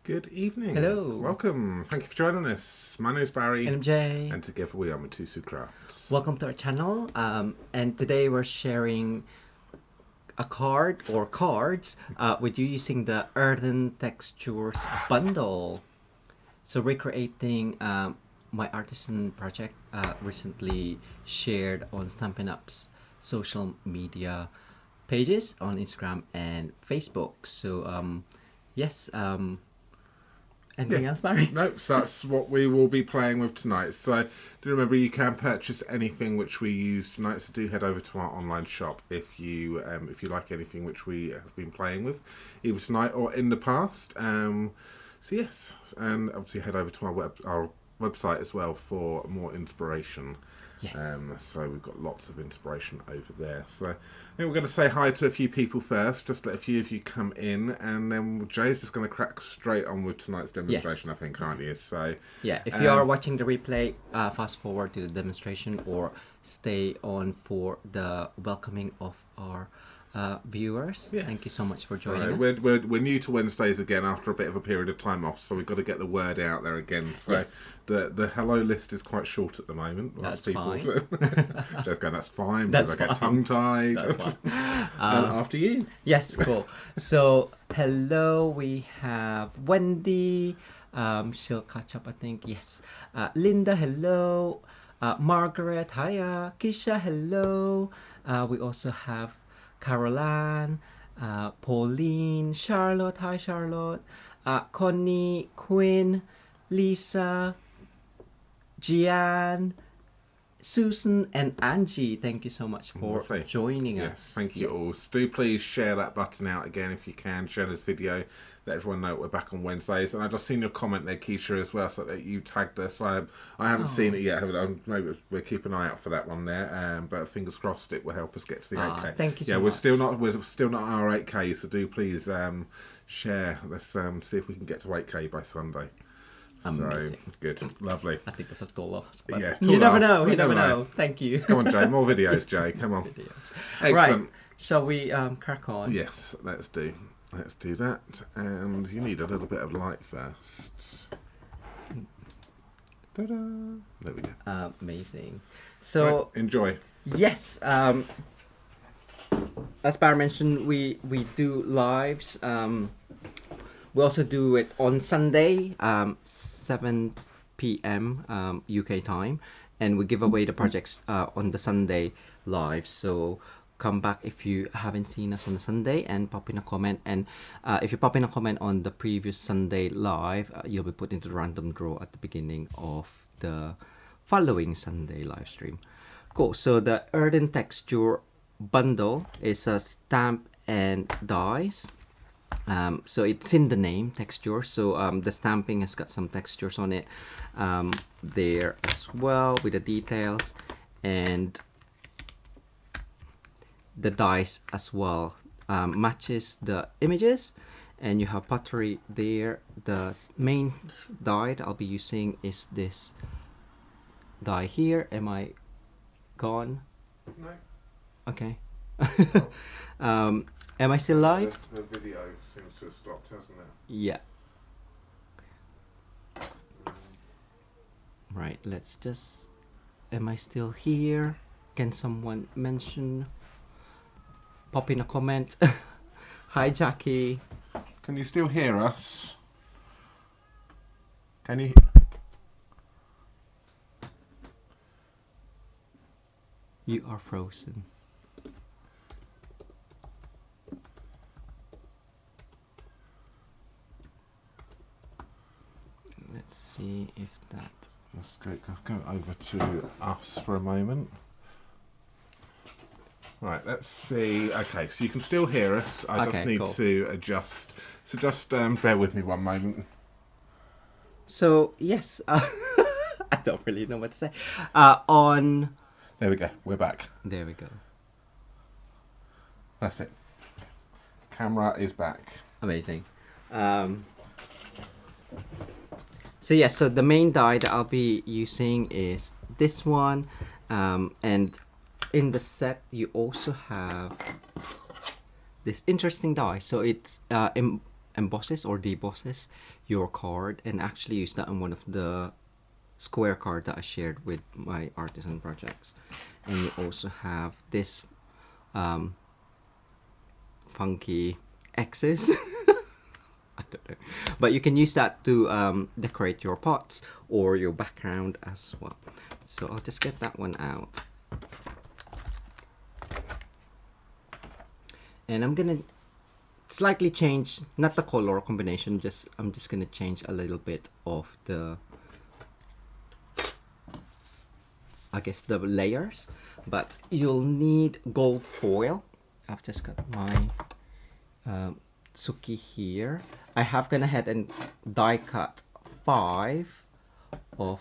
Good evening. Hello. Welcome. Thank you for joining us. My name is Barry. And I'm Jay. And together we are Mitosu Crafts. Welcome to our channel. And today we're sharing a card or cards with you using the Earthen Textures Bundle. So recreating my Artisan project recently shared on Stampin' Up's social media pages on Instagram and Facebook. So yes, anything else, Barry? No, so that's what we will be playing with tonight. So do remember you can purchase anything which we use tonight. So do head over to our online shop if you like anything which we have been playing with, either tonight or in the past. So yes, and obviously head over to our website as well for more inspiration. Yes. So we've got lots of inspiration over there. So I think we're going to say hi to a few people first, just let a few of you come in, and then Jay's just going to crack straight on with tonight's demonstration, Yes. I think, aren't you? So yeah, if you are watching the replay, fast forward to the demonstration or stay on for the welcoming of our viewers. yes. Thank you so much for joining us. We're new to Wednesdays again after a bit of a period of time off, so we've got to get the word out there again. So Yes. the hello list is quite short at the moment. That's fine. Just going, that's fine, That's because I get fine. tongue-tied. That's fine. After you. Yes, cool. So, hello, we have Wendy. She'll catch up, I think. Yes. Linda, hello. Margaret, hiya. Kisha, hello. We also have Caroline, Pauline, Charlotte, hi Charlotte. Connie, Quinn, Lisa, Gian, Susan, and Angie. Thank you so much for Lovely. joining Yes, us. thank you all. So do please share that button out again if you can. Share this video. Let everyone know we're back on Wednesdays. And I just seen your comment there, Keisha, as well, so that you tagged us. I haven't seen it yet. Maybe we'll keep an eye out for that one there. But fingers crossed, it will help us get to the 8K. Thank you so yeah, much. we're still not our 8K. So do please share. Let's see if we can get to 8K by Sunday. Amazing. So good, lovely. I think that's a tall ask. But Yes, you tall never ask. know. We You never never know. Thank you. Come on, Jay. More videos, Jay. Come on. Videos. Excellent. Right. Shall we crack on? Yes, let's do that. And you need a little bit of light first. Ta-da! There we go. Amazing. So Right, enjoy. yes, as Barry mentioned, we do lives. We also do it on Sunday, 7 p.m. UK time, and we give away the projects on the Sunday live. So come back if you haven't seen us on the Sunday and pop in a comment. And if you pop in a comment on the previous Sunday live, you'll be put into the random draw at the beginning of the following Sunday live stream. Cool. So the Earthen Texture Bundle is a stamp and dies. So it's in the name, texture. So the stamping has got some textures on it there as well with the details, and the dice as well matches the images. And you have pottery there. The main die that I'll be using is this die here. Am I gone? No. Okay. Am I still live? The video seems to have stopped, hasn't it? Yeah. Right, let's just... Am I still here? Can someone mention? Pop in a comment. Hi, Jackie. Can you still hear us? Can you? You are frozen. Let's see if that... Let's go over to us for a moment. Right, let's see. Okay, so you can still hear us. I just need to adjust. So just bear with me one moment. So, yes. I don't really know what to say. On... There we go. We're back. There we go. That's it. Camera is back. Amazing. So yeah, so the main die that I'll be using is this one, and in the set you also have this interesting die. So it's embosses or debosses your card, and actually use that on one of the square card that I shared with my artisan projects. And you also have this funky X's. I don't know, but you can use that to decorate your pots or your background as well. So I'll just get that one out, and I'm gonna slightly change, not the color combination, just I'm just gonna change a little bit of the, I guess, the layers. But you'll need gold foil. I've just got my Tsuki here. I have gone ahead and die cut 5 of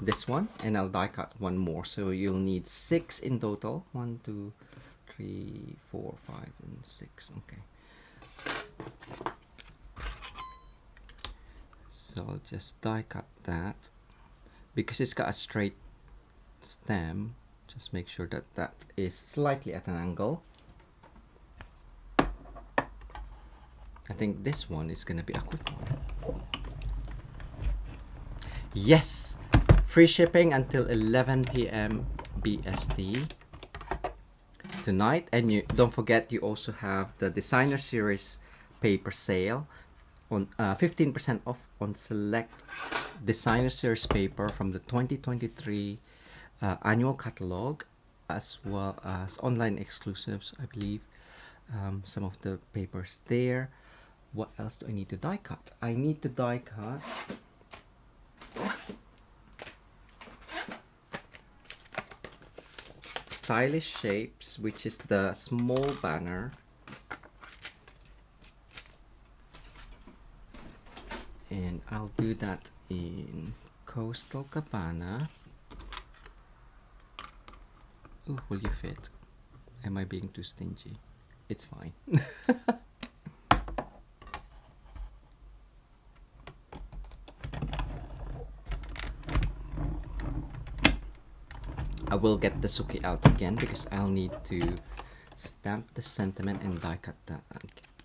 this one, and I'll die cut 1 more, so you'll need 6 in total. 1, 2, 3, 4, 5, and 6. Okay, so I'll just die cut that because it's got a straight stem. Just make sure that that is slightly at an angle. I think this one is gonna be a quick one. Yes! Free shipping until 11 p.m. BST tonight. And you don't forget, you also have the Designer Series paper sale on 15% off on select Designer Series paper from the 2023 annual catalog, as well as online exclusives, I believe. Some of the papers there. What else do I need to die cut? I need to die cut Stylish Shapes, which is the small banner. And I'll do that in Coastal Cabana. Ooh, will you fit? Am I being too stingy? It's fine. I will get the Suki out again because I'll need to stamp the sentiment and die cut that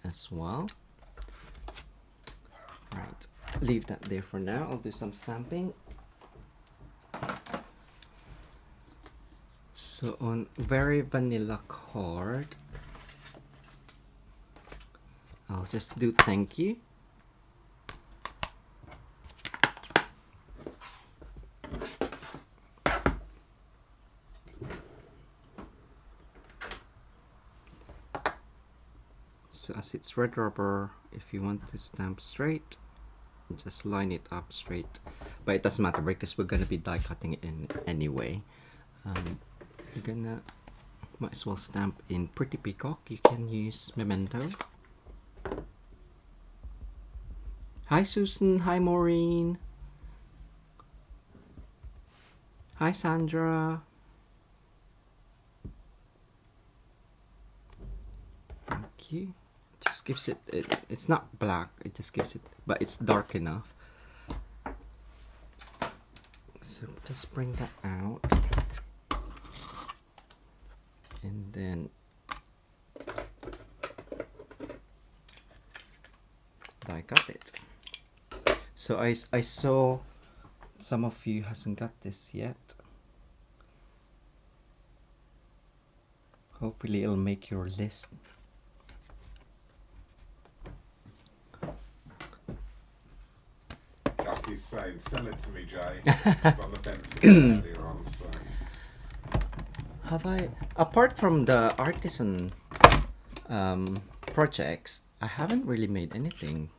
as well. Right, leave that there for now. I'll do some stamping. So on very vanilla card, I'll just do thank you. So as it's red rubber, if you want to stamp straight, just line it up straight. But it doesn't matter because we're gonna be die cutting it in anyway. You're gonna might as well stamp in Pretty Peacock. You can use Memento. Hi Susan, hi Maureen, hi Sandra. Thank you. Just gives it, it's not black, it just gives it, but it's dark enough. So just bring that out. And then I got it. So I saw some of you hasn't got this yet. Hopefully it'll make your list. Jackie's saying, sell it to me, Jay. It's on the fence earlier on, so. Have I, apart from the Artisan projects, I haven't really made anything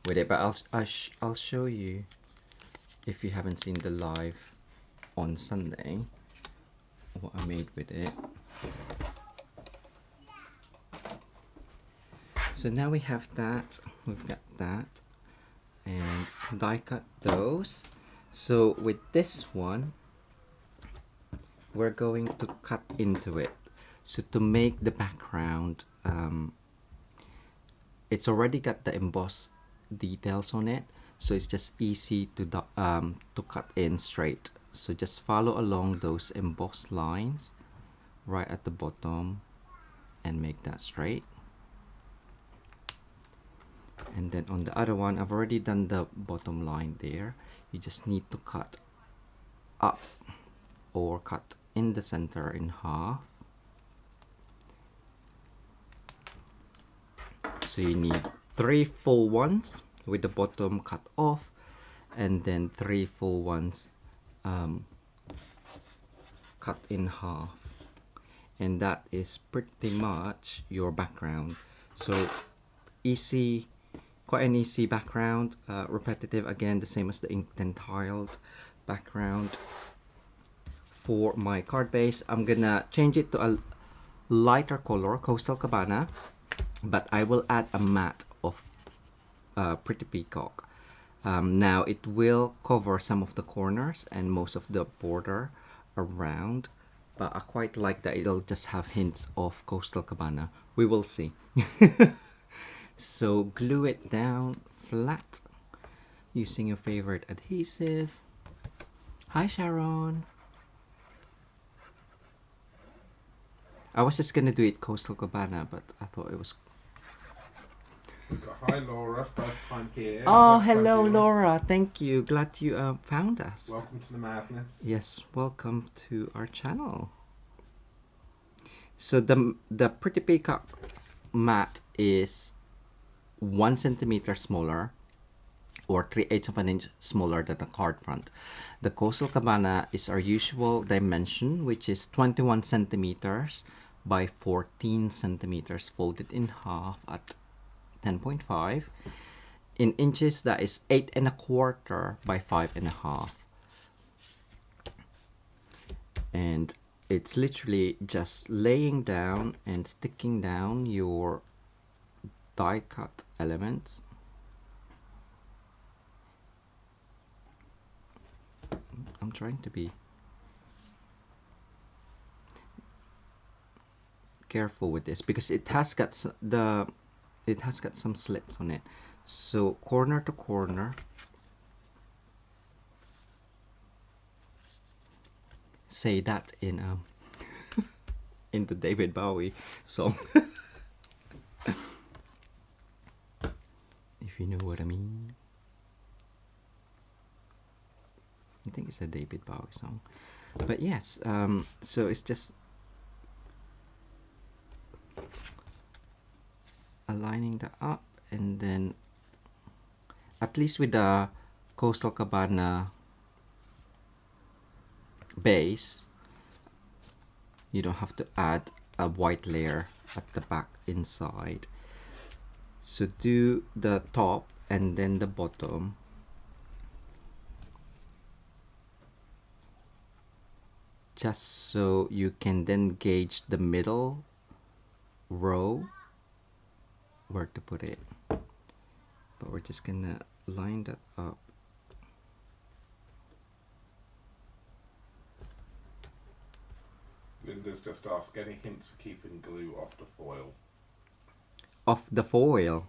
with it, but I'll show you if you haven't seen the live on Sunday what I made with it. So now we have that, we've got that, and die cut those. So with this one, we're going to cut into it. So to make the background, it's already got the emboss details on it, so it's just easy to cut in straight. So just follow along those embossed lines right at the bottom and make that straight. And then on the other one, I've already done the bottom line there. You just need to cut up or cut in the center in half. So you need 3 full ones with the bottom cut off, and then 3 full ones cut in half. And that is pretty much your background. So easy, quite an easy background, repetitive, again the same as the inkten tiled background. For my card base, I'm gonna change it to a lighter color, Coastal Cabana, but I will add a matte of Pretty Peacock. Now it will cover some of the corners and most of the border around, but I quite like that it'll just have hints of Coastal Cabana. We will see. So glue it down flat using your favorite adhesive. Hi Sharon. I was just gonna do it Coastal Cabana, but I thought it was... We've got hi Laura, first time here. Oh, First time hello viewer. Laura. Thank you. Glad you found us. Welcome to the madness. Yes, welcome to our channel. So the Pretty Peacock mat is 1 centimeter smaller, or 3/8 of an inch smaller than the card front. The Coastal Cabana is our usual dimension, which is 21 centimeters by 14 centimeters, folded in half at 10.5. In inches, that is 8 1/4 by 5 1/2. And it's literally just laying down and sticking down your die cut elements. I'm trying to be careful with this because it has got some slits on it. So corner to corner, say that in in the David Bowie song. If you know what I mean. I think it's a David Bowie song. But yes, so it's just aligning that up, and then at least with the Coastal Cabana base, you don't have to add a white layer at the back inside. So do the top and then the bottom. Just so you can then gauge the middle row where to put it. But we're just gonna line that up. Linda's just asked, any hints for keeping glue off the foil? Off the foil.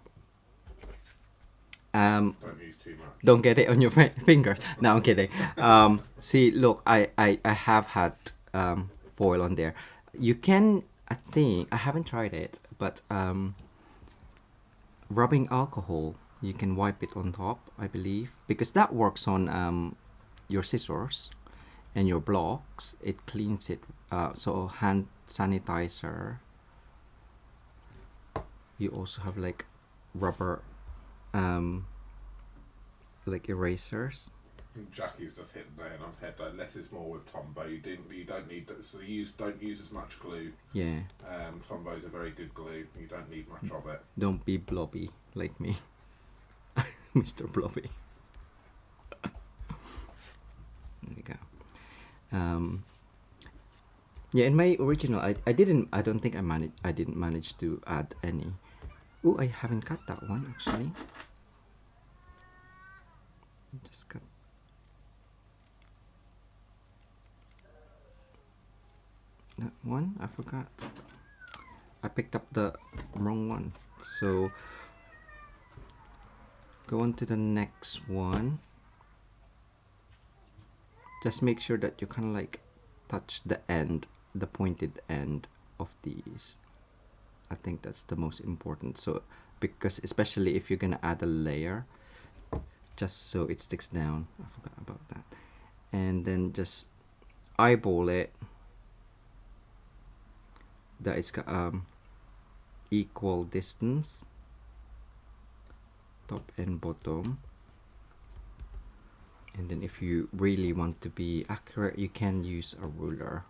Don't use too much. Don't get it on your fingers. No, I'm kidding. See, look, I have had foil on there. You can, I think, I haven't tried it, but rubbing alcohol, you can wipe it on top, I believe, because that works on your scissors and your blocks. It cleans it. So hand sanitizer. You also have like rubber like erasers. Jackie's just hit the nail on the head. Like, less is more with Tombow. You don't need to, so don't use as much glue. Yeah. Tombow is a very good glue. You don't need much of it. Don't be blobby like me, Mr. Blobby. There we go. Yeah, in my original, I don't think I didn't manage to add any. Oh, I haven't cut that one actually. Just cut. That one, I forgot. I picked up the wrong one. So go on to the next one. Just make sure that you kind of like touch the end, the pointed end of these. I think that's the most important. So because especially if you're gonna add a layer, just so it sticks down. I forgot about that. And then just eyeball it that it's got equal distance, top and bottom. And then if you really want to be accurate, you can use a ruler.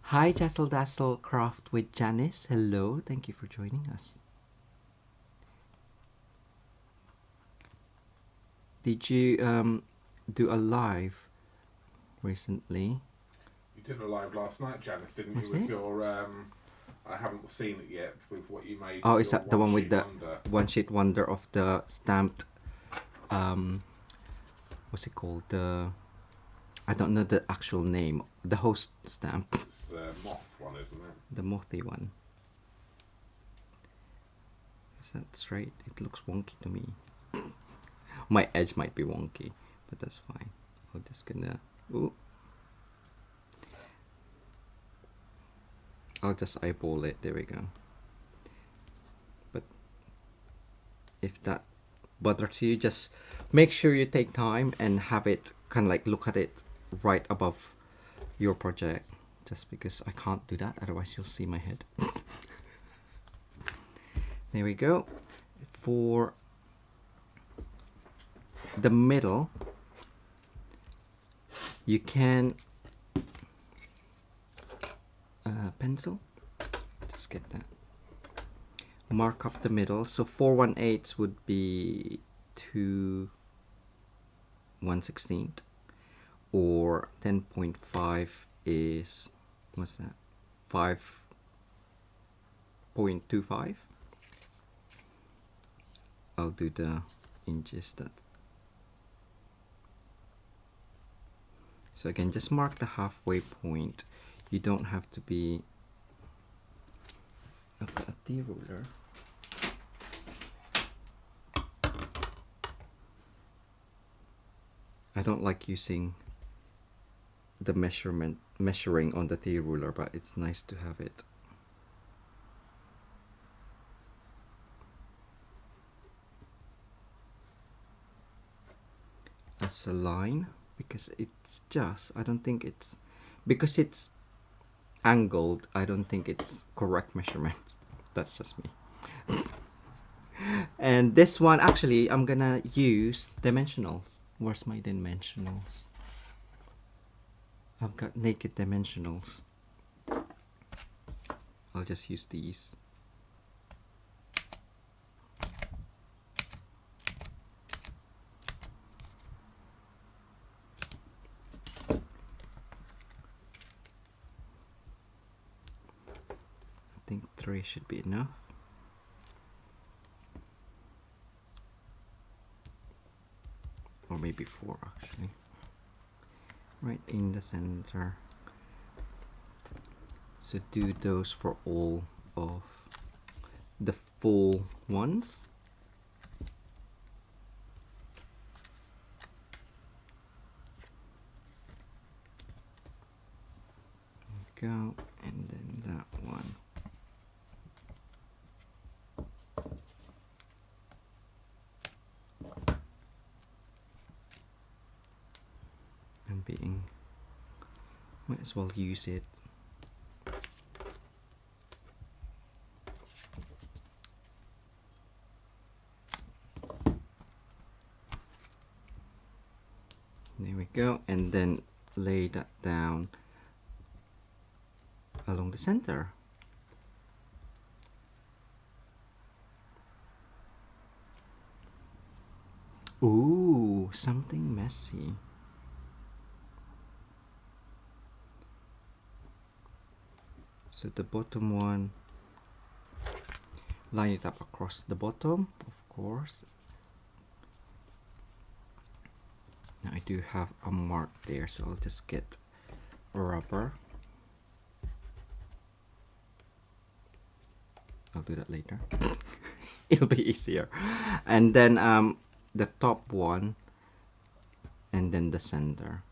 Hi Jassel Dazzle Craft with Janice. Hello, thank you for joining us. Did you do a live recently? You did a live last night, Janice, didn't Was you? With it? your I haven't seen it yet. With what you made. Oh, with is your that the one with the wonder. one sheet wonder of the stamped? What's it called? The I don't know the actual name. The host stamp. It's the moth one, isn't it? The mothy one. Is that straight? It looks wonky to me. My edge might be wonky, but that's fine. I'm just gonna. Ooh. I'll just eyeball it. There we go. But if that bothers you, just make sure you take time and have it kind of like look at it right above your project. Just because I can't do that, otherwise you'll see my head. There we go. For the middle, you can pencil. Just get that. Mark up the middle. So 4/1/8 would be 2/1/16, or 10.5 is what's that? 5.25. I'll do the inches that. So again, just mark the halfway point. You don't have to be a T ruler. I don't like using the measuring on the T ruler, but it's nice to have it. As a line, because it's just, I don't think it's, because it's angled, I don't think it's correct measurement. That's just me. And this one, actually, I'm gonna use dimensionals. Where's my dimensionals? I've got naked dimensionals. I'll just use these. I think 3 should be enough. Or maybe 4 actually. Right in the center. So do those for all of the full ones. Go, and then that one. I'm being, might as well use it. There we go, and then lay that down along the center. Ooh, something messy. So the bottom one, line it up across the bottom, of course. Now I do have a mark there, so I'll just get a rubber. I'll do that later. It'll be easier. And then the top one, and then the center.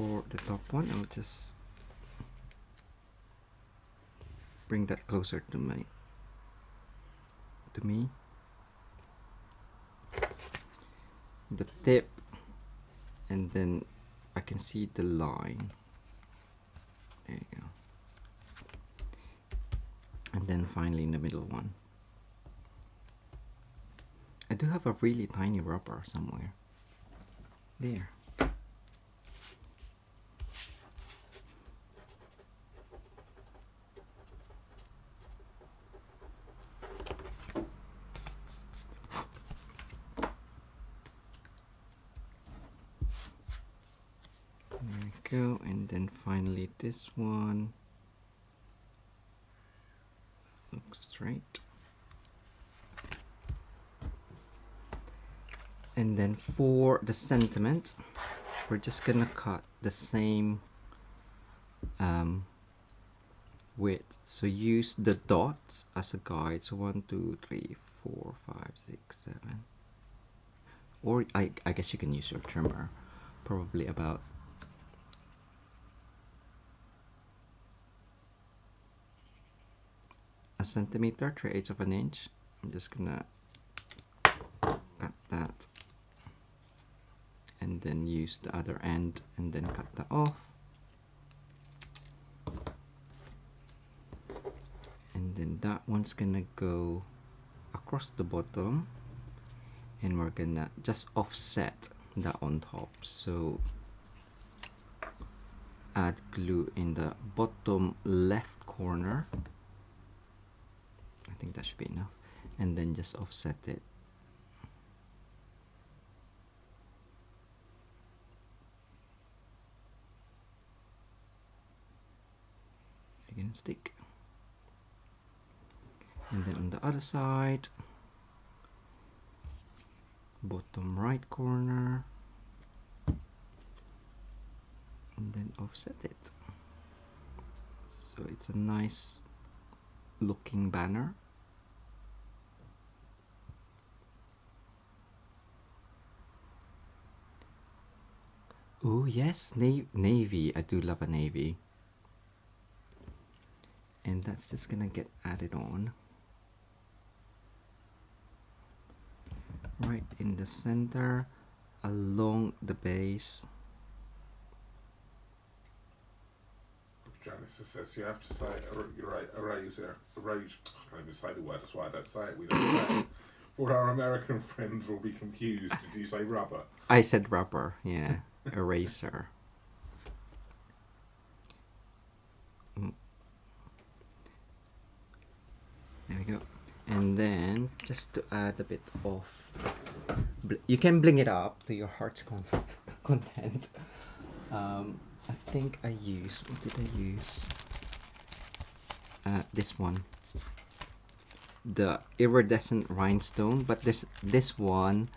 for the top one, I'll just bring that closer to me. The tip, and then I can see the line. There you go. And then finally in the middle one. I do have a really tiny rubber somewhere. There. Go, and then finally this one looks straight, and then for the sentiment we're just gonna cut the same width, so use the dots as a guide. So 1 2 3 4 5 6 7, or I guess you can use your trimmer, probably about a centimeter, 3/8 of an inch. I'm just gonna cut that and then use the other end and then cut that off, and then that one's gonna go across the bottom, and we're gonna just offset that on top. So add glue in the bottom left corner. I think that should be enough, and then just offset it. Again, stick. And then on the other side, bottom right corner, and then offset it. So it's a nice looking banner. Oh yes, navy. I do love a navy. And that's just gonna get added on right in the center along the base. Janice says you have to say erase. I can't even say the word, that's why I don't say it. We don't say it. For our American friends will be confused. Did you say rubber? I said rubber, yeah. Eraser. There we go. And then just to add a bit of, you can bling it up to your heart's content. I think I used, what did I use? This one, the iridescent rhinestone, but this one,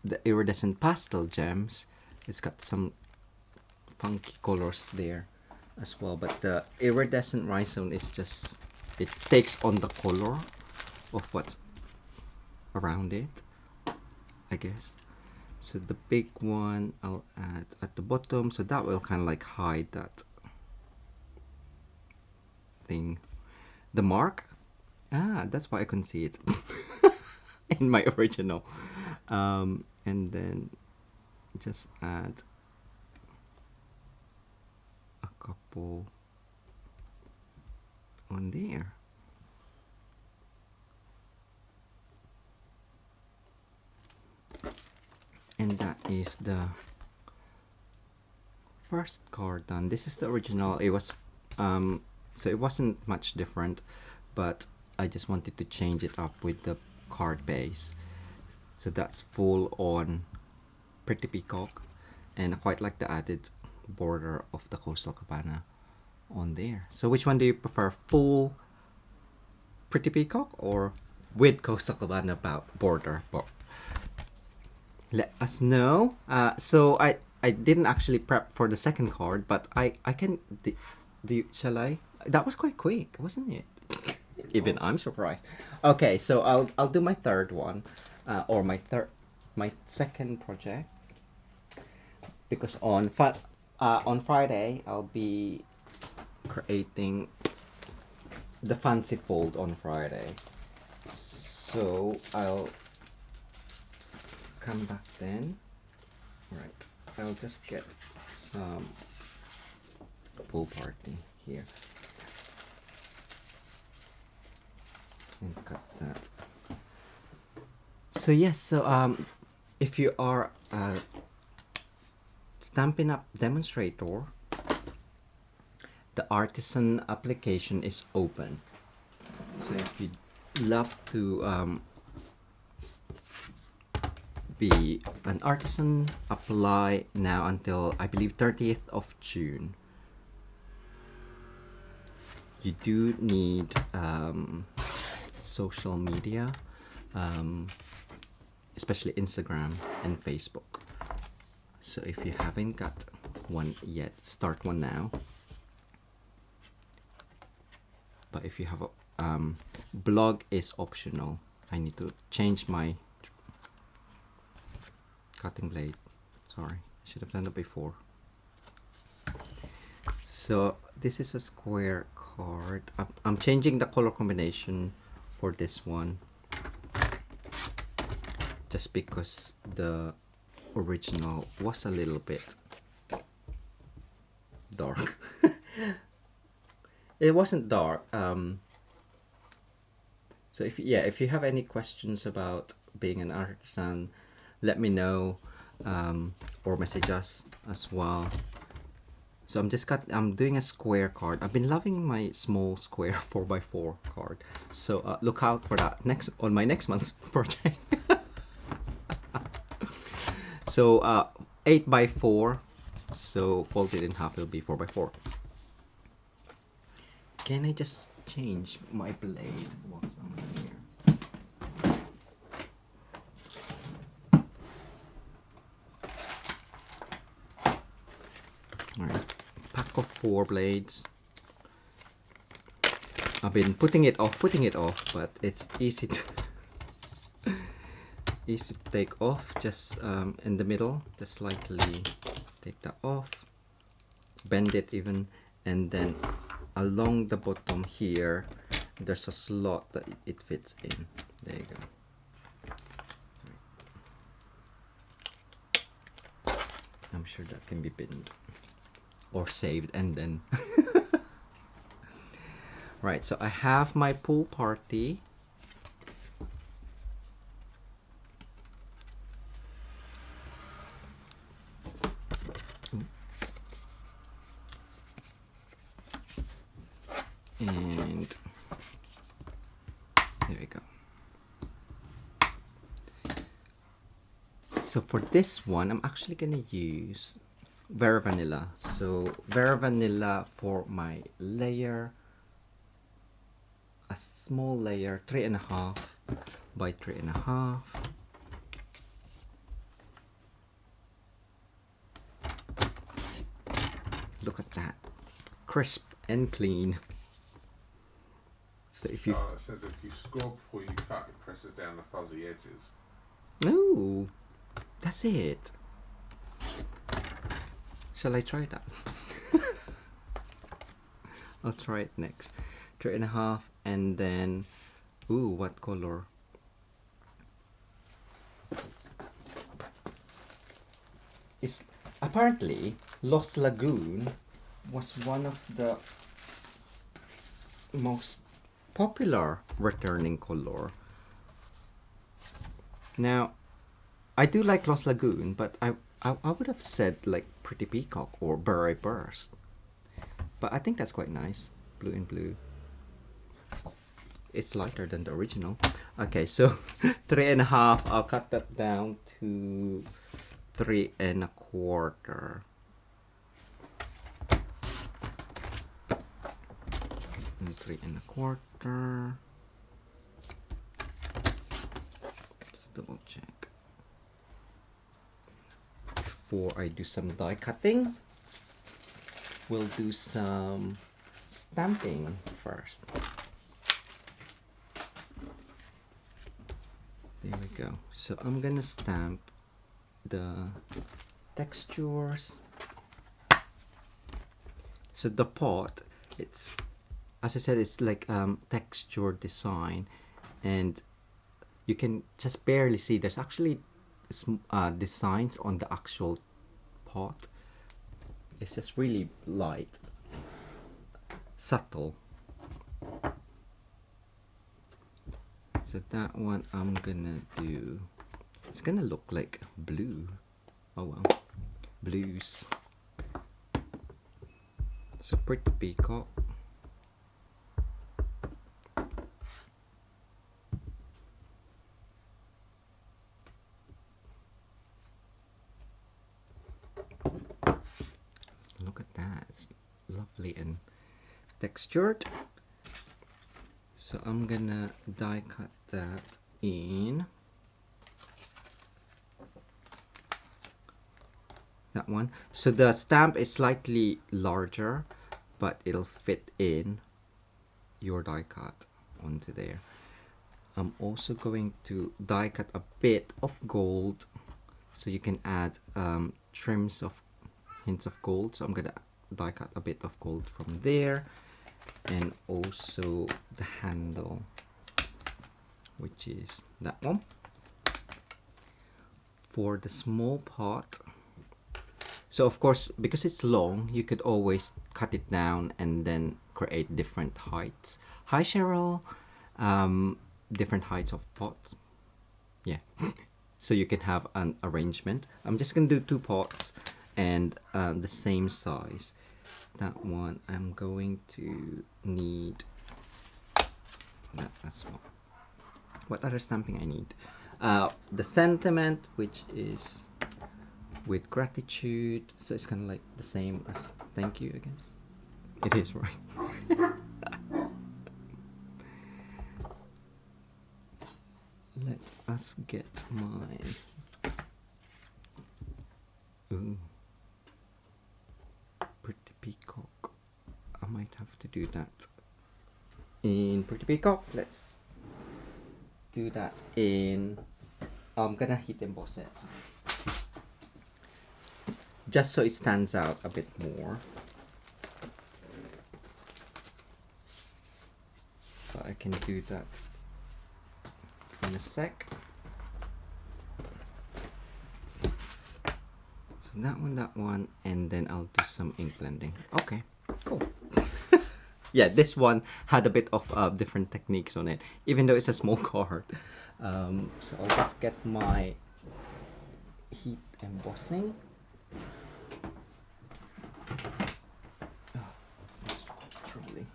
the iridescent pastel gems, it's got some funky colors there as well, but the iridescent rhinestone is just, it takes on the color of what's around it, I guess. So the big one I'll add at the bottom, so that will kind of like hide that thing, the mark. That's why I couldn't see it in my original. And then just add a couple on there. And that is the first card done. This is the original. It was so it wasn't much different, but I just wanted to change it up with the card base. So that's full on Pretty Peacock, and I quite like the added border of the Coastal Cabana on there. So which one do you prefer, full Pretty Peacock or with Coastal Cabana border? Let us know. So I didn't actually prep for the second card, but I can shall I? That was quite quick, wasn't it? Even I'm surprised. Okay, so I'll do my third one, or my second project. because on Friday I'll be creating the fancy fold on Friday, so I'll come back then. Right, I'll just get some pool party here and cut that. So yes, so if you are a Stampin' Up demonstrator, the Artisan application is open. So if you love to be an artisan, apply now until I believe 30th of June. You do need social media, especially Instagram and Facebook. So if you haven't got one yet, start one now. But if you have a blog is optional. I need to change my cutting blade. Sorry, I should have done that before. So this is a square card. I'm changing the color combination for this one just because the original was a little bit dark. It wasn't dark. So if you have any questions about being an artisan, let me know, or message us as well. So I'm doing a square card. I've been loving my small square 4x4 card. So look out for that on my next month's project. So 8x4. So folded in half, it'll be 4x4. Can I just change my blade whilst I'm here? Alright, pack of 4 blades. I've been putting it off, but it's easy to take off. Just in the middle, just slightly take that off, bend it even, and then along the bottom here there's a slot that it fits in. There you go. I'm sure that can be binned or saved and then right, so I have my pool party. And there we go. So for this one, I'm actually gonna use Vera Vanilla. So Vera Vanilla for my layer, a small layer, 3.5 by 3.5. Look at that, crisp and clean. So if you... Oh, it says if you score before you cut, it presses down the fuzzy edges. Oh, that's it. Shall I try that? I'll try it next. 3.5 and then... Ooh, what color? It's apparently Lost Lagoon was one of the most popular returning color. Now, I do like Lost Lagoon, but I would have said like Pretty Peacock or Beret Burst. But I think that's quite nice. Blue and blue. It's lighter than the original. Okay, so 3.5. I'll cut that down to 3.25. And 3.25. Just double check before I do some die cutting. We'll do some stamping first. There we go. So I'm gonna stamp the textures. So the pot, it's, as I said, it's like texture design, and you can just barely see there's actually designs on the actual pot. It's just really light, subtle. So that one I'm gonna do, it's gonna look like blue. Oh well, blues. So pretty peacock. Look at that, it's lovely and textured. So I'm gonna die cut that in that one. So the stamp is slightly larger, but it'll fit in your die cut onto there. I'm also going to die cut a bit of gold, so you can add trims of hints of gold. So I'm gonna die cut a bit of gold from there, and also the handle, which is that one. For the small pot, so of course, because it's long, you could always cut it down and then create different heights. Hi Cheryl. Different heights of pots. Yeah. So you can have an arrangement. I'm just gonna do 2 pots and the same size. That one I'm going to need that as well. What other stamping I need? The sentiment, which is with gratitude, so it's kind of like the same as thank you, I guess. It is, right? Let us get mine. Ooh, pretty peacock. I might have to do that in pretty peacock. Let's do that in. I'm gonna heat emboss it just so it stands out a bit more. But I can do that in a sec. So that one, and then I'll do some ink blending. Okay, cool. Yeah, this one had a bit of different techniques on it, even though it's a small card. So I'll just get my heat embossing. Oh, that's troubling.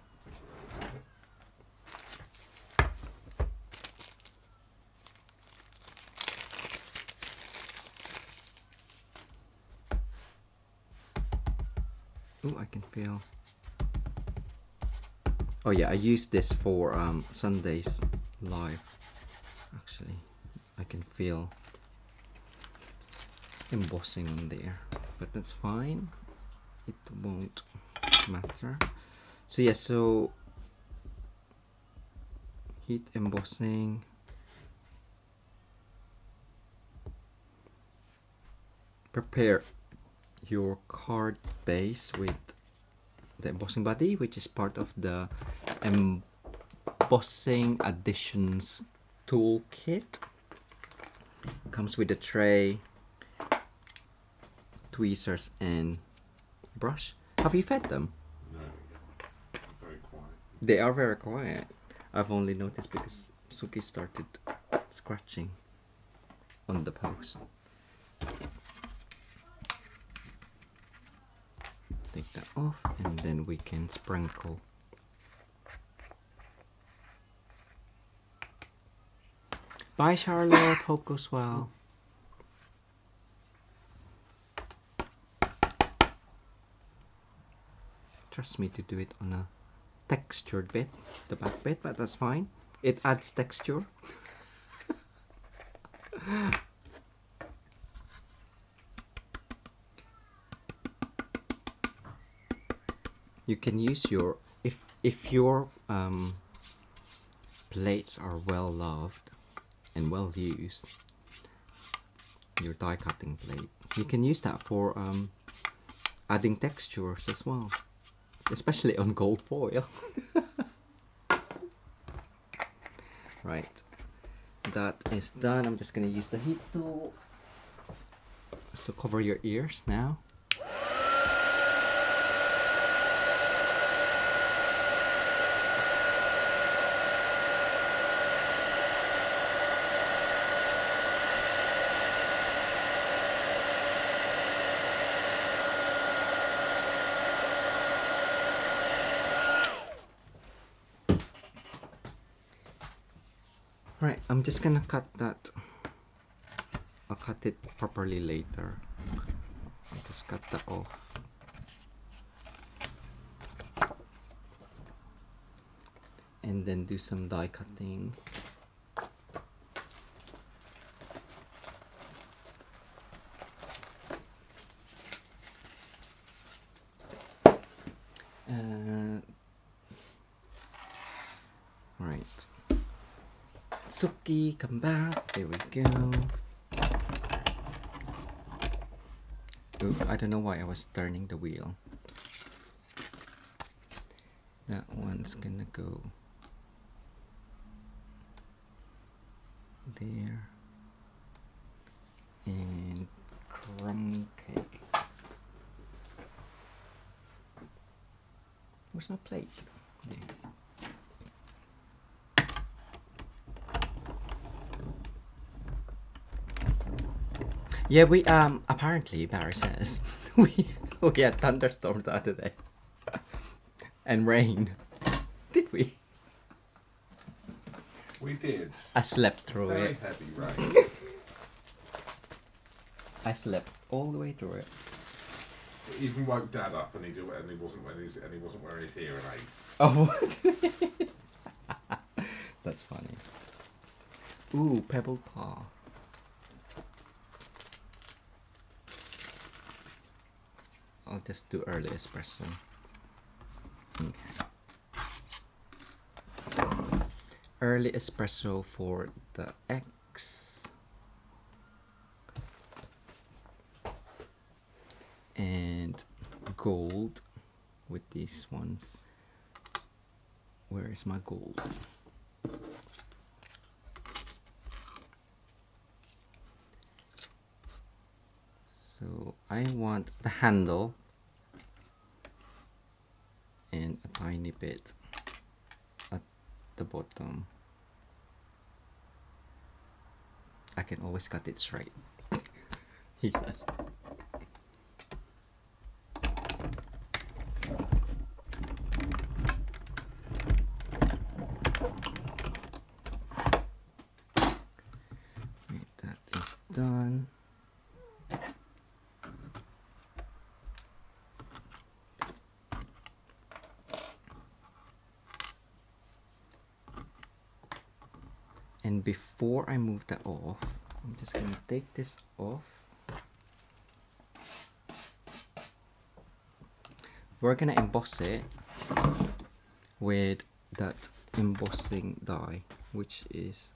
Oh, I can feel. Oh yeah, I used this for Sunday's live. Actually, I can feel embossing on there, but that's fine. It won't matter. So yeah, so heat embossing. Prepare your card base with the embossing body, which is part of the embossing additions toolkit. Comes with a tray, tweezers, and brush. Have you fed them? No, very quiet. They are very quiet. I've only noticed because Suki started scratching on the post. Take that off, and then we can sprinkle. Bye Charlotte, hope goes well. Trust me to do it on a textured bit, the back bit, but that's fine. It adds texture. You can use your, if your plates are well loved and well used, your die cutting plate, you can use that for adding textures as well, especially on gold foil. Right, that is done. I'm just gonna use the heat tool. So cover your ears now. Right, I'm just gonna cut that. I'll cut it properly later. I'll just cut that off. And then do some die cutting. Right. Suki, come back. There we go. Ooh, I don't know why I was turning the wheel. That one's gonna go there. And crumb cake. Where's my plate? There. Yeah, we apparently Barry says we had thunderstorms the other day and rain. Did we? We did. I slept through Very it. heavy rain. I slept all the way through it. It even woke Dad up, and he wasn't wearing his hearing aids. Oh, that's funny. Ooh, pebble paw. I'll just do early espresso. Okay. Early espresso for the X. And gold with these ones. Where is my gold? So I want the handle and a tiny bit at the bottom. I can always cut it straight. He says. That is done. And before I move that off, I'm just gonna take this off. We're gonna emboss it with that embossing die, which is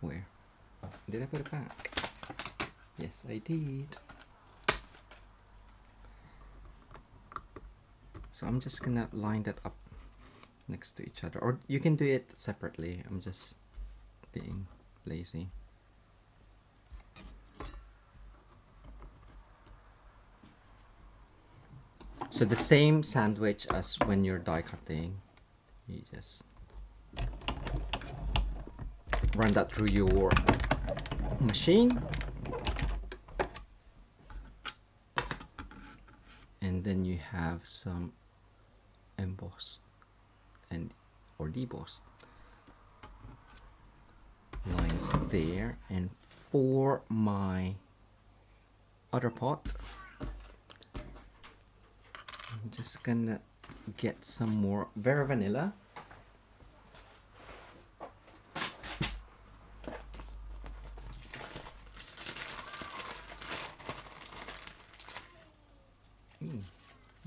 where? Did I put it back? Yes, I did. So I'm just gonna line that up next to each other, or you can do it separately. I'm just being lazy. So the same sandwich as when you're die cutting, you just run that through your machine, and then you have some embossed and or debossed lines there. And for my other pot, I'm just gonna get some more Vera Vanilla.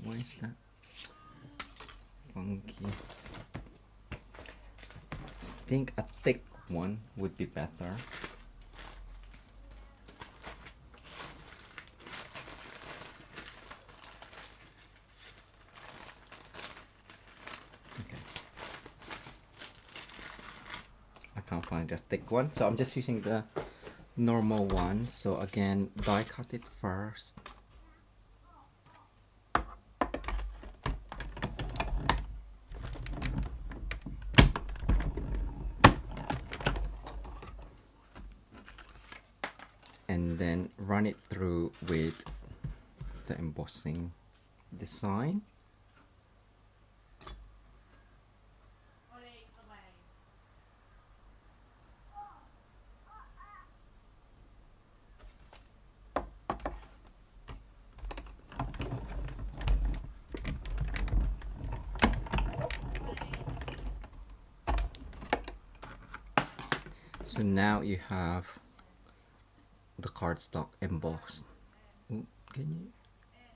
Why is that funky? I think a thick one would be better. can't find a thick one, so I'm just using the normal one. So again, die cut it first. And then run it through with the embossing design. So now you have the cardstock embossed. Ooh, can you?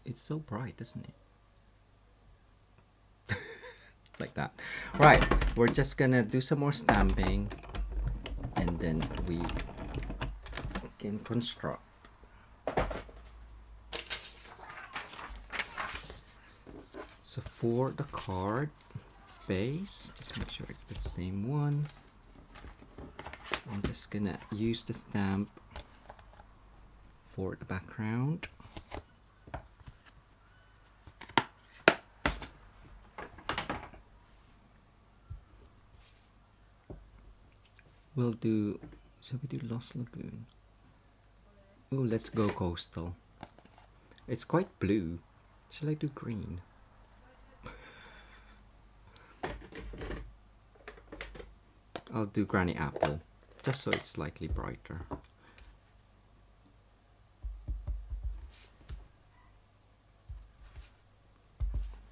It's so bright, isn't it? Like that. Right, we're just gonna do some more stamping and then we can construct. So for the card base, just make sure it's the same one. I'm just gonna use the stamp for the background. We'll do, shall we do Lost Lagoon? Ooh, let's go coastal. It's quite blue. Shall I do green? I'll do Granny Apple, just so it's slightly brighter.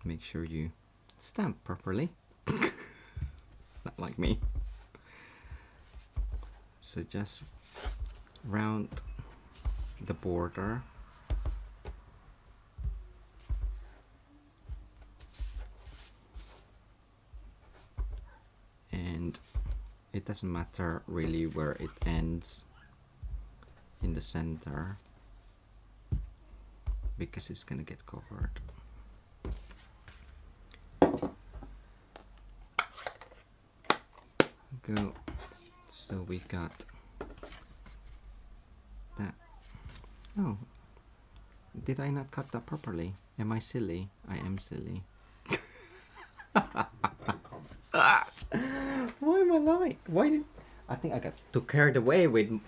Make sure you stamp properly. Not like me. So just round the border. And it doesn't matter really where it ends in the center because it's gonna get covered. Go. So we got that. Oh, did I not cut that properly? Am I silly? I am silly. Why am I like? Why did I think I got too carried away with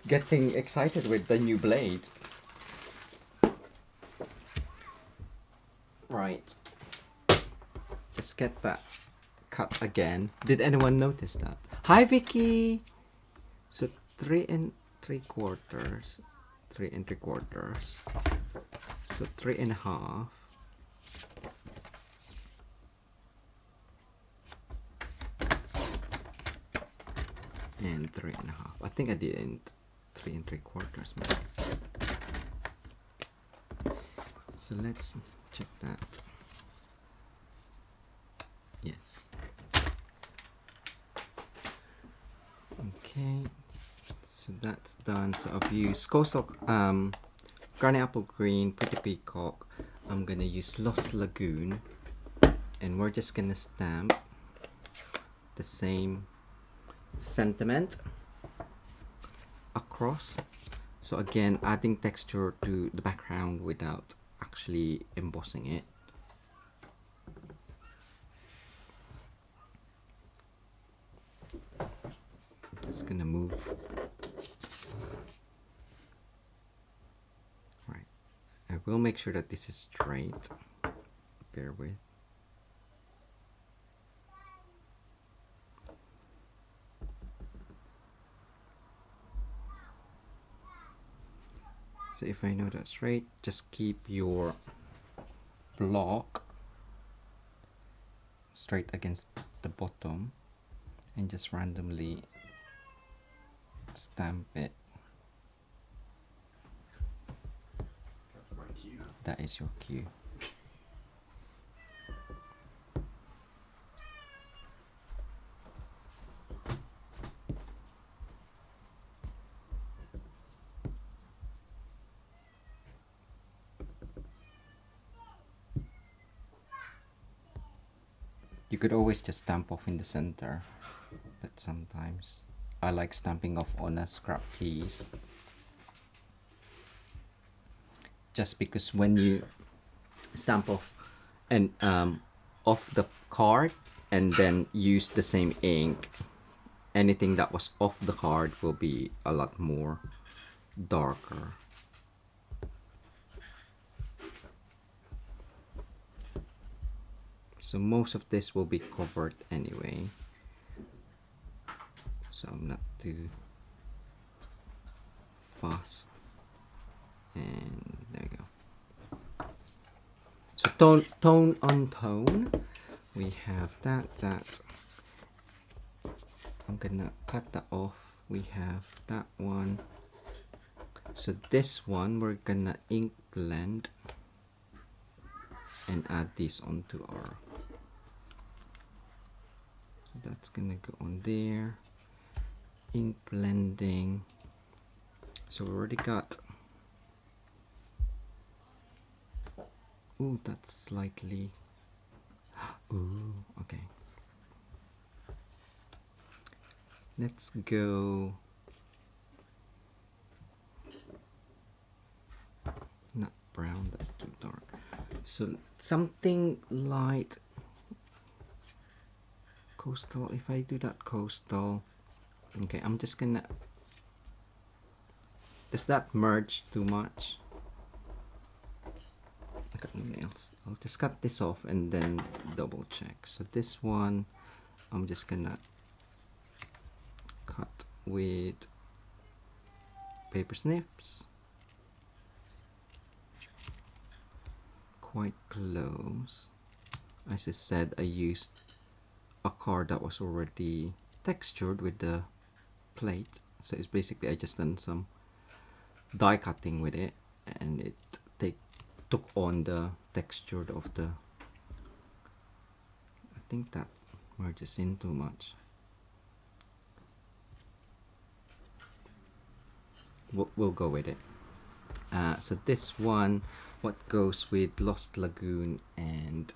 getting excited with the new blade? Right. Let's get that cut again. Did anyone notice that? Hi Vicky! So 3 3/4, 3 3/4. So 3 1/2. And 3 1/2. I think I did in 3 3/4 maybe. So let's check that. Yes. Okay. So that's done. So I've used coastal Granny Apple Green, Pretty Peacock. I'm gonna use Lost Lagoon, and we're just gonna stamp the same sentiment across. So again, adding texture to the background without actually embossing it. Just gonna move. Right. I will make sure that this is straight. Bear with. So if I know that's right, just keep your block straight against the bottom and just randomly stamp it. That's my cue. That is your cue. You could always just stamp off in the center, but sometimes. I like stamping off on a scrap piece. Just because when you stamp off and off the card and then use the same ink, anything that was off the card will be a lot more darker. So most of this will be covered anyway, so I'm not too fast. And there we go. So tone on tone, we have that. I'm gonna cut that off. We have that one. So this one we're gonna ink blend and add these onto our. So that's gonna go on there. Ink blending. So we already got. Ooh, that's slightly. Ooh, okay. Let's go. Not brown, that's too dark. So something light. Coastal, if I do that coastal. Okay, I'm just gonna. Does that merge too much? I got no nails. I'll just cut this off and then double check. So this one, I'm just gonna cut with paper snips. Quite close. As I said, I used a card that was already textured with the plate. So it's basically I just done some die cutting with it, and it took on the texture of the. I think that merges in too much. We'll go with it. So this one, what goes with Lost Lagoon, and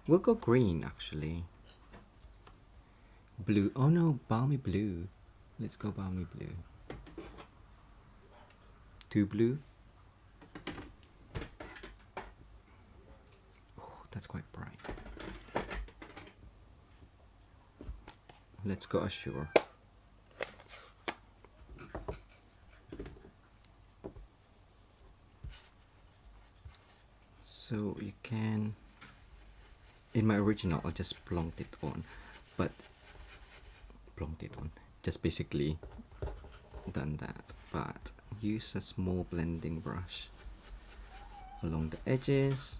we'll go green actually. Blue. Oh no, balmy blue. Let's go balmy blue. Too blue. Oh, that's quite bright. Let's go Assure. So you can, in my original I just plonked it on, but just basically done that, but use a small blending brush along the edges.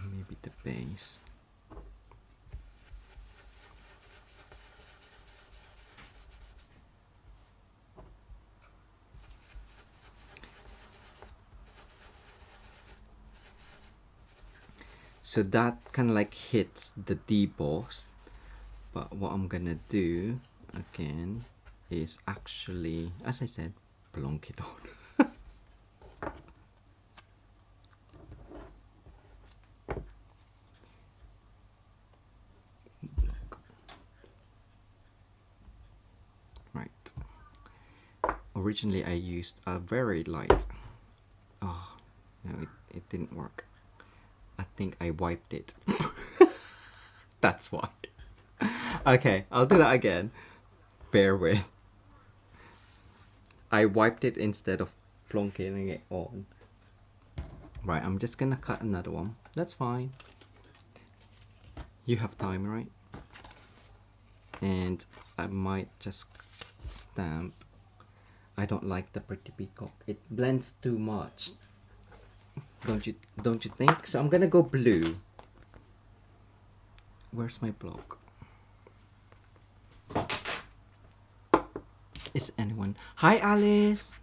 Maybe the base. So that kind of like hits the deboss, but what I'm gonna do again is actually, as I said, plonk it on. Right. Originally I used a very light. Oh no, it didn't work. I think I wiped it. That's why. Okay, I'll do that again. Bear with. I wiped it instead of plonking it on. Right, I'm just gonna cut another one. That's fine. You have time, right? And I might just stamp. I don't like the pretty peacock. It blends too much. Don't you think? So I'm gonna go blue. Where's my block? Is anyone? Hi Alice.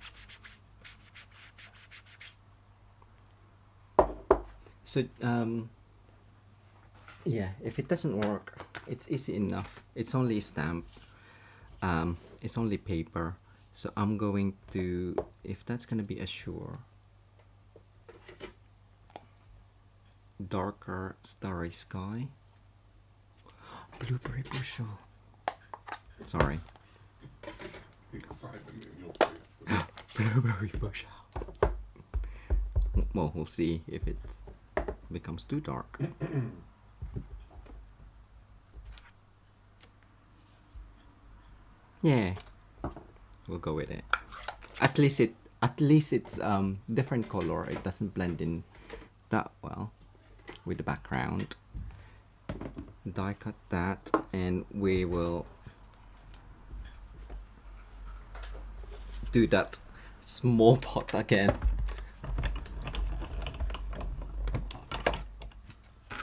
So yeah, if it doesn't work, it's easy enough. It's only a stamp. It's only paper. So I'm going to, if that's gonna be Assure. darker starry sky. Blueberry bushel. Sorry. Excitement in your face. Blueberry bushel. Well, we'll see if it becomes too dark. Yeah, we'll go with it. At least it's different color. It doesn't blend in that well with the background. Die cut that, and we will do that small pot again.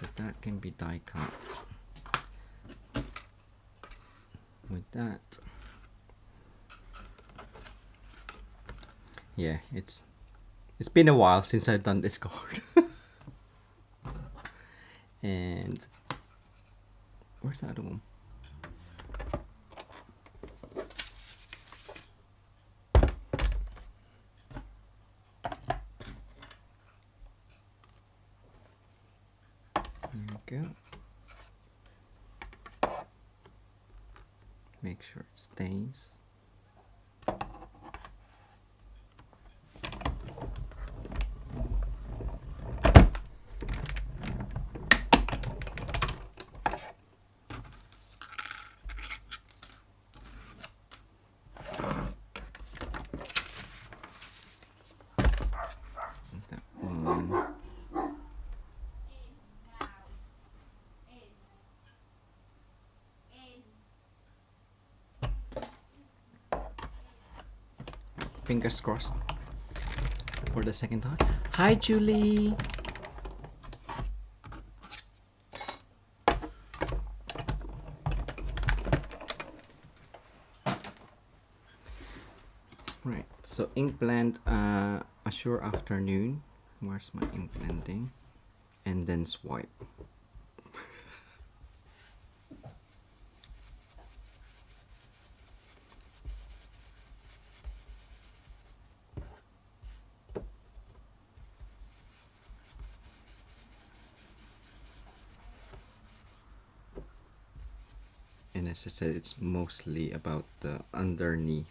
So that can be die cut with that. Yeah, it's been a while since I've done this card. And where's the other one? There we go. Make sure it stays. Fingers crossed for the second time. Hi, Julie. Right, so ink blend, Assure Afternoon. Where's my ink blending? And then swipe. And as I said, it's mostly about the underneath,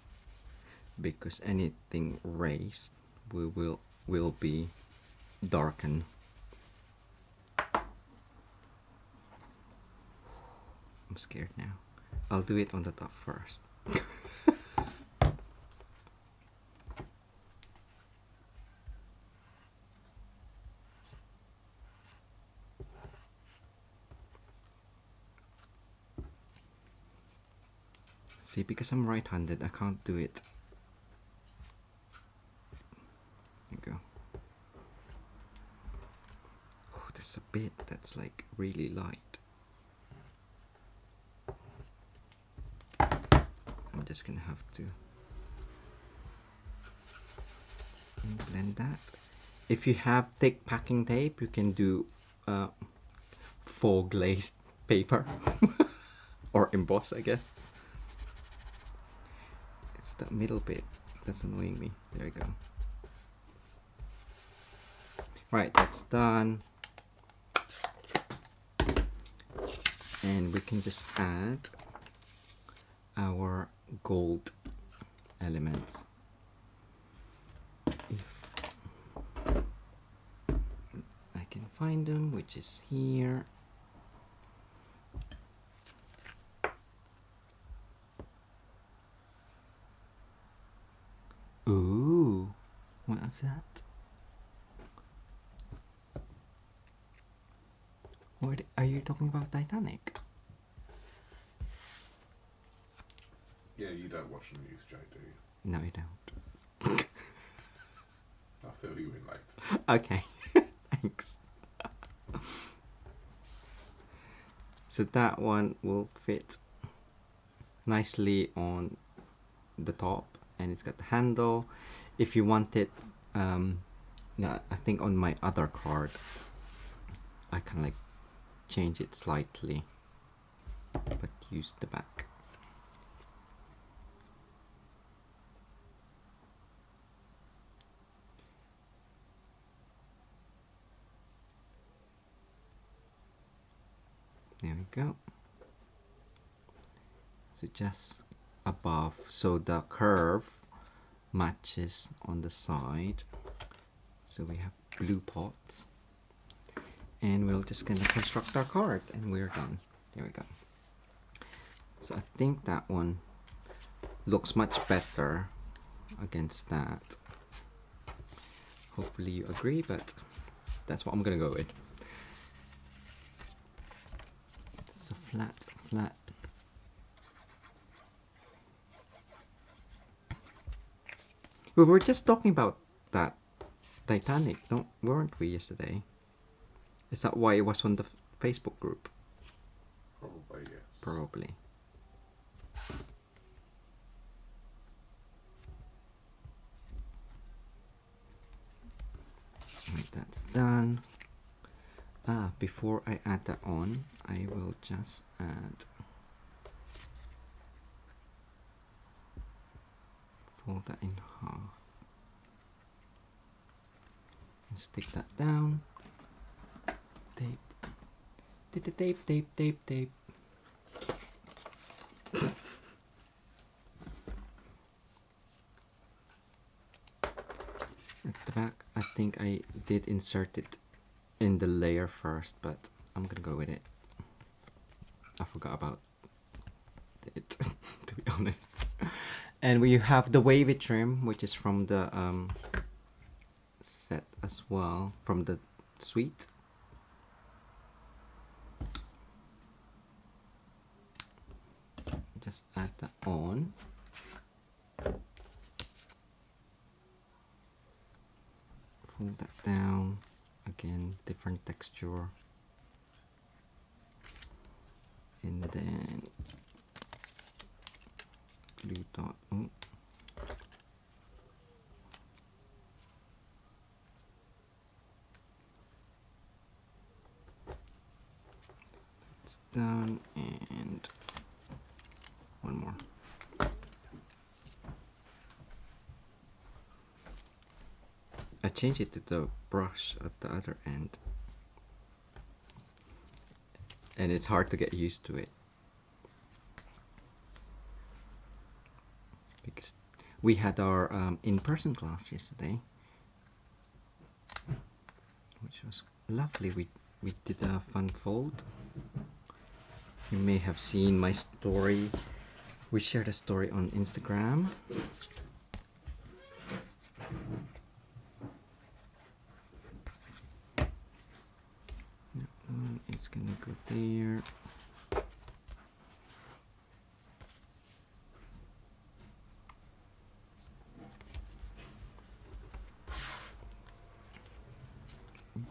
because anything raised will be darkened. I'm scared now. I'll do it on the top first. See, because I'm right-handed, I can't do it. There you go. Oh, there's a bit that's like really light. I'm just gonna have to blend that. If you have thick packing tape, you can do faux glazed paper or emboss, I guess. It's that middle bit that's annoying me. There we go. Right, that's done. And we can just add our gold elements. If I can find them, which is here. Ooh, what's that? What are you talking about, Titanic? Yeah, you don't watch the news, Jay, do you? No, I don't. I'll fill you in later. Okay, thanks. So that one will fit nicely on the top, and it's got the handle. If you want it, no, I think on my other card, I can like change it slightly, but use the back. go. So just above, so the curve matches on the side. So we have blue pots, and we're just gonna construct our card, and we're done. Here we go. So I think that one looks much better against that. Hopefully you agree, but that's what I'm gonna go with. So flat, flat. We were just talking about that Titanic, weren't we, yesterday? Is that why it was on the Facebook group? Probably, yes. Probably. Right, that's done. Before I add that on, I will just add, fold that in half and stick that down. Tape, tape, tape, tape, tape. At the back, I think I did insert it in the layer first, but I'm gonna go with it. I forgot about it, to be honest. And we have the wavy trim, which is from the set as well, from the suite. Just add that on. Fold that down. Again, different texture. And then glue dot. Oh. It's done, and one more. I changed it to the brush at the other end, and it's hard to get used to it because we had our in-person class yesterday, which was lovely. We did a fun fold. You may have seen my story. We shared a story on Instagram. It's gonna go there.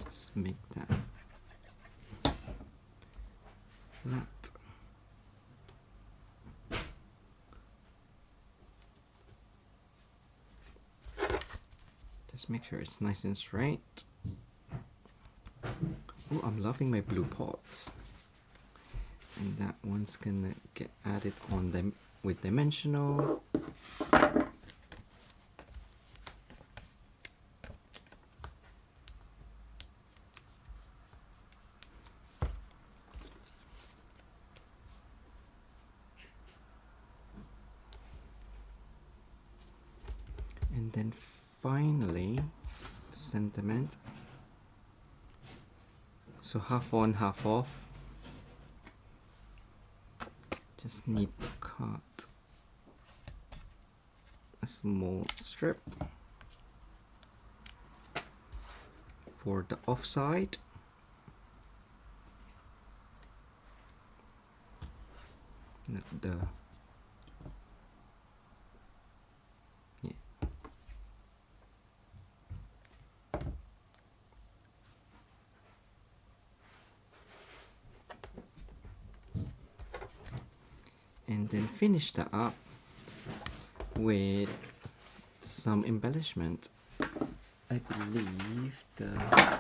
Just make that flat. Just make sure it's nice and straight. Oh, I'm loving my blue pots. And that one's gonna get added on them with dimensional. And then finally, sentiment. So half on, half off. Just need to cut a small strip for the offside. The yeah. And then finish that up with some embellishment. I believe the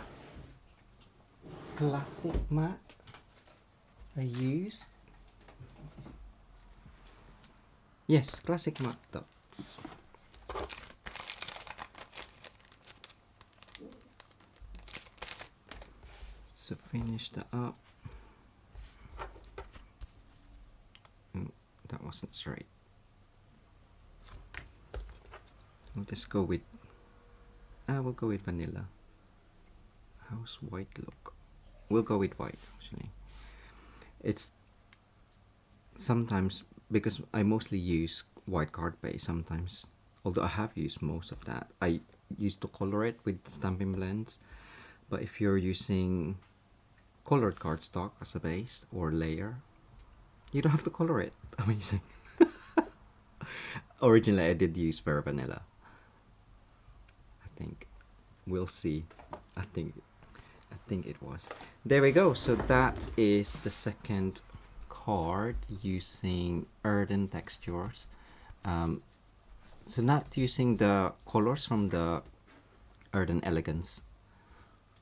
classic mat I used. Yes, classic mat dots. So finish that up. isn't straight. We'll just go with, we'll go with vanilla. How's white look? We'll go with white actually. It's sometimes, because I mostly use white card base sometimes, although I have used most of that. I used to color it with stamping blends, but if you're using colored cardstock as a base or layer, you don't have to color it. Amazing. Originally I did use Vera Vanilla. I think. We'll see. I think it was. There we go. So that is the second card using Earthen Textures. So not using the colors from the Earthen Elegance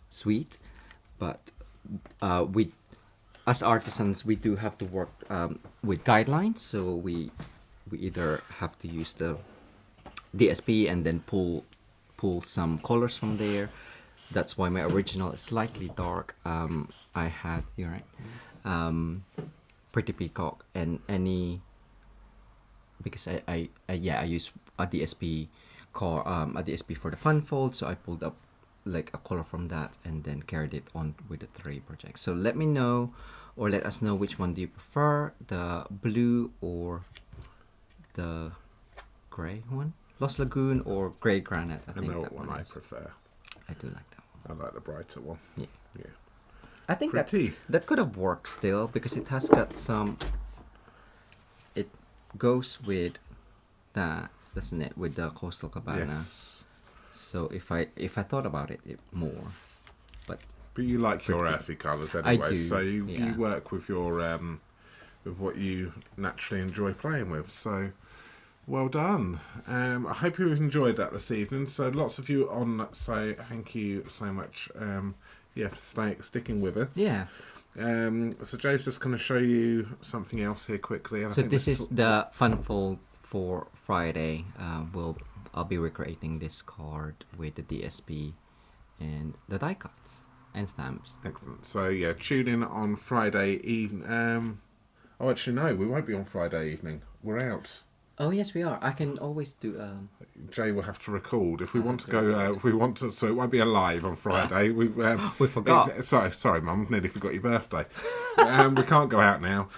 Suite, but we, as artisans, we do have to work with guidelines. So we either have to use the DSP and then pull some colors from there. That's why my original is slightly dark. I had, you're right, Pretty Peacock and any, because I use a DSP a DSP for the fun fold, so I pulled up like a color from that and then carried it on with the 3 projects. So let me know, or let us know, which one do you prefer, the blue or the gray one, Lost Lagoon or Grey Granite. I think know that what one I is. prefer. I do like that one. I like the brighter one. Yeah. Yeah. I think Pretty. that could have worked still, because it has got some, it goes with that, doesn't it, with the Coastal Cabana. Yes. So if I thought about it more, but you like your earthy colours anyway, do, so you yeah. work with your with what you naturally enjoy playing with. So well done. I hope you enjoyed that this evening. So lots of you on, so thank you so much. For sticking with us. yeah. So Jay's just going to show you something else here quickly. And I So think this is the fun fold for Friday. I'll be recreating this card with the DSP and the die cuts and stamps. excellent. So yeah, tune in on Friday evening. Oh, actually no, we won't be on Friday evening. We're out. Oh yes, we are. I can always do. Jay will have to record if we want to go. If we want to, so it won't be a live on Friday. We forgot. Sorry, Mum. Nearly forgot your birthday. We can't go out now.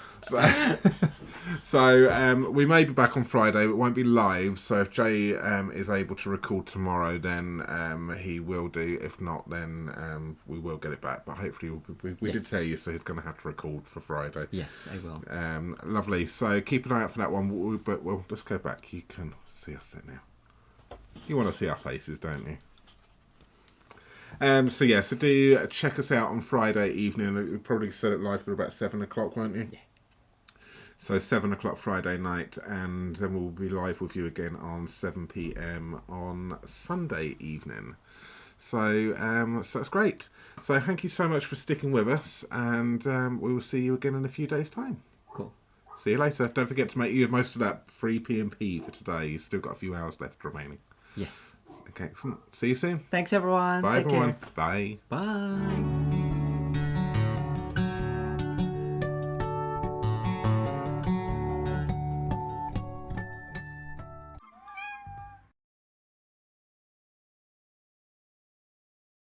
So we may be back on Friday. It won't be live. So if Jay is able to record tomorrow, then he will do. If not, then we will get it back. But hopefully, we did tell you, so he's going to have to record for Friday. Yes, I will. Lovely. So keep an eye out for that one. But we'll just go back. You can see us there now. You want to see our faces, don't you? So do check us out on Friday evening. We'll probably set it live for about 7 o'clock, won't you? Yeah. So 7 o'clock Friday night, and then we'll be live with you again on 7 p.m. on Sunday evening. So that's great. So thank you so much for sticking with us, and we will see you again in a few days' time. Cool. See you later. Don't forget to make use of most of that free P&P for today. You've still got a few hours left remaining. Yes. Okay, excellent. See you soon. Thanks everyone. Bye Take everyone. care. Bye. Bye.